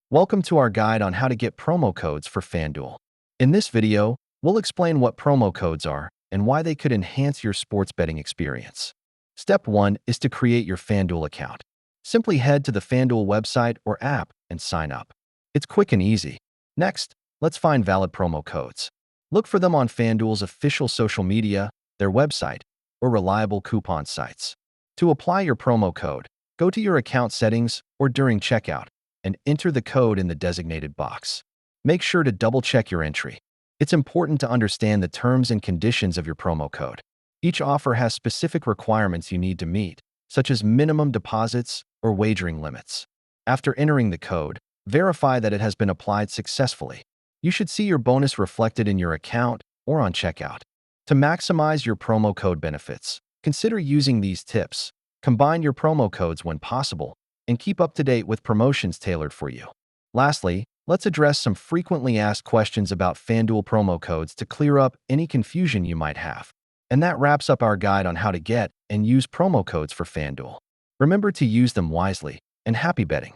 Welcome to our guide on how to get promo codes for FanDuel. In this video, we'll explain what promo codes are and why they could enhance your sports betting experience. Step 1 is to create your FanDuel account. Simply head to the FanDuel website or app and sign up. It's quick and easy. Next, let's find valid promo codes. Look for them on FanDuel's official social media, their website, or reliable coupon sites. To apply your promo code, go to your account settings or during checkout and enter the code in the designated box. Make sure to double-check your entry. It's important to understand the terms and conditions of your promo code. Each offer has specific requirements you need to meet, such as minimum deposits or wagering limits. After entering the code, verify that it has been applied successfully. You should see your bonus reflected in your account or on checkout. To maximize your promo code benefits, consider using these tips. Combine your promo codes when possible, and keep up to date with promotions tailored for you. Lastly, let's address some frequently asked questions about FanDuel promo codes to clear up any confusion you might have. And that wraps up our guide on how to get and use promo codes for FanDuel. Remember to use them wisely, and happy betting!